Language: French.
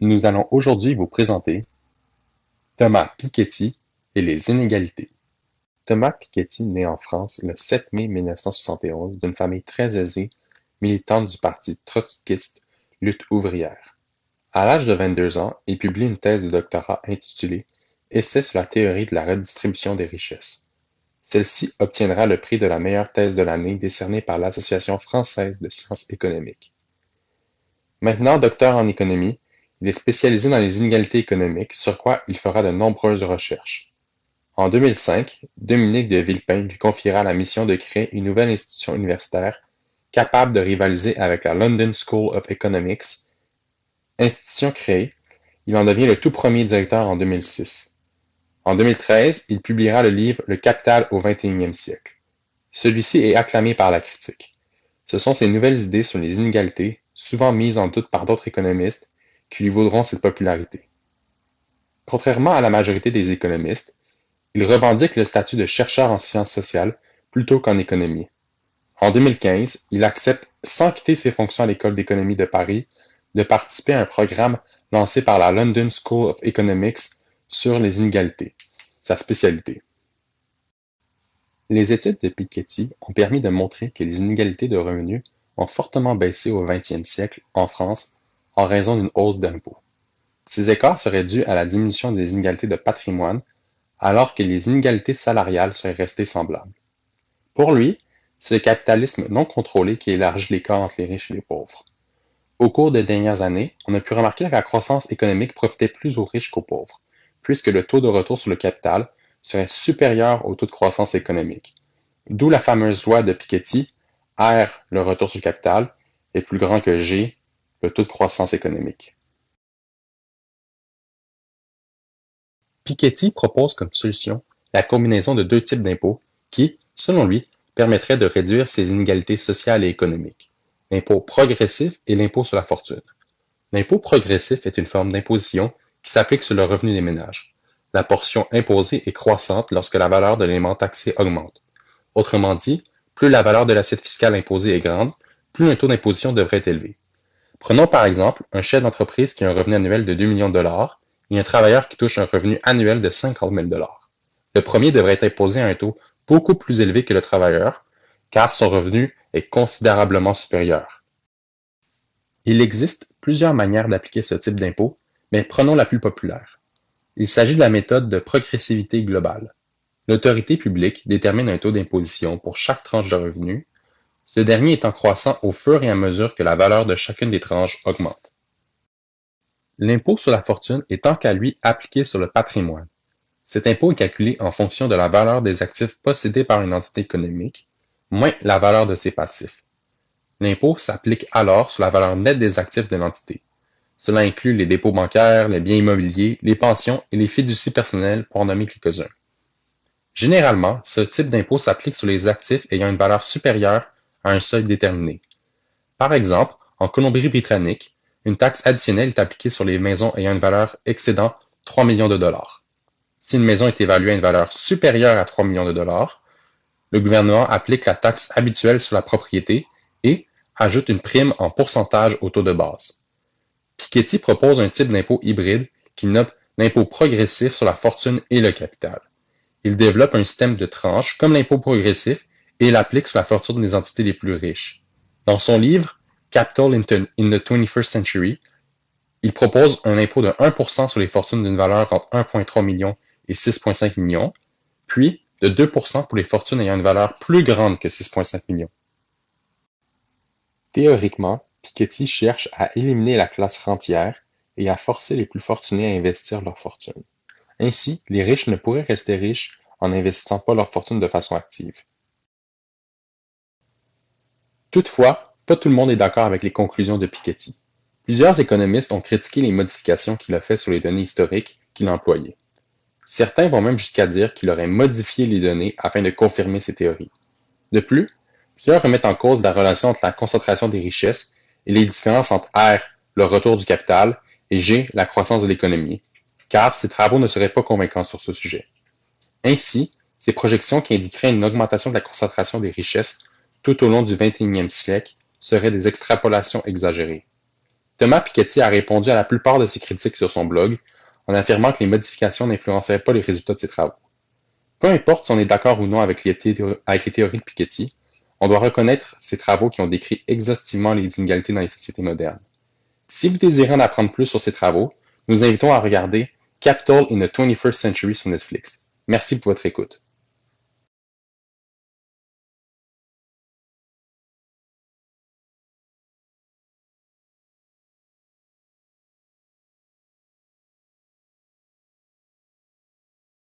Nous allons aujourd'hui vous présenter Thomas Piketty et les inégalités. Thomas Piketty naît en France le 7 mai 1971 d'une famille très aisée, militante du parti trotskiste Lutte ouvrière. À l'âge de 22 ans, il publie une thèse de doctorat intitulée Essai sur la théorie de la redistribution des richesses. Celle-ci obtiendra le prix de la meilleure thèse de l'année décerné par l'Association française de sciences économiques. Maintenant docteur en économie, il est spécialisé dans les inégalités économiques, sur quoi il fera de nombreuses recherches. En 2005, Dominique de Villepin lui confiera la mission de créer une nouvelle institution universitaire capable de rivaliser avec la London School of Economics. Institution créée, il en devient le tout premier directeur en 2006. En 2013, il publiera le livre Le Capital au XXIe siècle. Celui-ci est acclamé par la critique. Ce sont ses nouvelles idées sur les inégalités, souvent mises en doute par d'autres économistes, qui lui vaudront cette popularité. Contrairement à la majorité des économistes, il revendique le statut de chercheur en sciences sociales plutôt qu'en économie. En 2015, il accepte, sans quitter ses fonctions à l'École d'économie de Paris, de participer à un programme lancé par la London School of Economics sur les inégalités, sa spécialité. Les études de Piketty ont permis de montrer que les inégalités de revenus ont fortement baissé au XXe siècle en France en raison d'une hausse d'impôts. Ces écarts seraient dus à la diminution des inégalités de patrimoine, alors que les inégalités salariales seraient restées semblables. Pour lui, c'est le capitalisme non contrôlé qui élargit l'écart entre les riches et les pauvres. Au cours des dernières années, on a pu remarquer que la croissance économique profitait plus aux riches qu'aux pauvres, puisque le taux de retour sur le capital serait supérieur au taux de croissance économique. D'où la fameuse loi de Piketty, R, le retour sur le capital, est plus grand que G, le taux de croissance économique. Piketty propose comme solution la combinaison de deux types d'impôts qui, selon lui, permettraient de réduire ces inégalités sociales et économiques, l'impôt progressif et l'impôt sur la fortune. L'impôt progressif est une forme d'imposition qui s'applique sur le revenu des ménages. La portion imposée est croissante lorsque la valeur de l'élément taxé augmente. Autrement dit, plus la valeur de l'assiette fiscale imposée est grande, plus un taux d'imposition devrait être élevé. Prenons par exemple un chef d'entreprise qui a un revenu annuel de 2 millions de dollars et un travailleur qui touche un revenu annuel de 50 000 dollars. Le premier devrait être imposé à un taux beaucoup plus élevé que le travailleur, car son revenu est considérablement supérieur. Il existe plusieurs manières d'appliquer ce type d'impôt, mais prenons la plus populaire. Il s'agit de la méthode de progressivité globale. L'autorité publique détermine un taux d'imposition pour chaque tranche de revenu, ce dernier étant croissant au fur et à mesure que la valeur de chacune des tranches augmente. L'impôt sur la fortune est tant qu'à lui appliqué sur le patrimoine. Cet impôt est calculé en fonction de la valeur des actifs possédés par une entité économique, moins la valeur de ses passifs. L'impôt s'applique alors sur la valeur nette des actifs de l'entité. Cela inclut les dépôts bancaires, les biens immobiliers, les pensions et les fiducies personnelles pour en nommer quelques-uns. Généralement, ce type d'impôt s'applique sur les actifs ayant une valeur supérieure à un seuil déterminé. Par exemple, en Colombie-Britannique, une taxe additionnelle est appliquée sur les maisons ayant une valeur excédant 3 millions de dollars. Si une maison est évaluée à une valeur supérieure à 3 millions de dollars, le gouvernement applique la taxe habituelle sur la propriété et ajoute une prime en pourcentage au taux de base. Piketty propose un type d'impôt hybride qu'il nomme l'impôt progressif sur la fortune et le capital. Il développe un système de tranches comme l'impôt progressif et l'applique sur la fortune des entités les plus riches. Dans son livre Capital in the 21st Century, il propose un impôt de 1% sur les fortunes d'une valeur entre 1,3 million et 6,5 millions, puis de 2% pour les fortunes ayant une valeur plus grande que 6,5 millions. Théoriquement, Piketty cherche à éliminer la classe rentière et à forcer les plus fortunés à investir leur fortune. Ainsi, les riches ne pourraient rester riches en n'investissant pas leur fortune de façon active. Toutefois, pas tout le monde est d'accord avec les conclusions de Piketty. Plusieurs économistes ont critiqué les modifications qu'il a faites sur les données historiques qu'il a employées. Certains vont même jusqu'à dire qu'il aurait modifié les données afin de confirmer ses théories. De plus, plusieurs remettent en cause la relation entre la concentration des richesses et les différences entre R, le retour du capital, et G, la croissance de l'économie, car ces travaux ne seraient pas convaincants sur ce sujet. Ainsi, ces projections qui indiqueraient une augmentation de la concentration des richesses tout au long du XXIe siècle seraient des extrapolations exagérées. Thomas Piketty a répondu à la plupart de ces critiques sur son blog en affirmant que les modifications n'influenceraient pas les résultats de ses travaux. Peu importe si on est d'accord ou non avec les théories de Piketty, on doit reconnaître ses travaux qui ont décrit exhaustivement les inégalités dans les sociétés modernes. Si vous désirez en apprendre plus sur ces travaux, nous invitons à regarder Capital in the 21st Century sur Netflix. Merci pour votre écoute.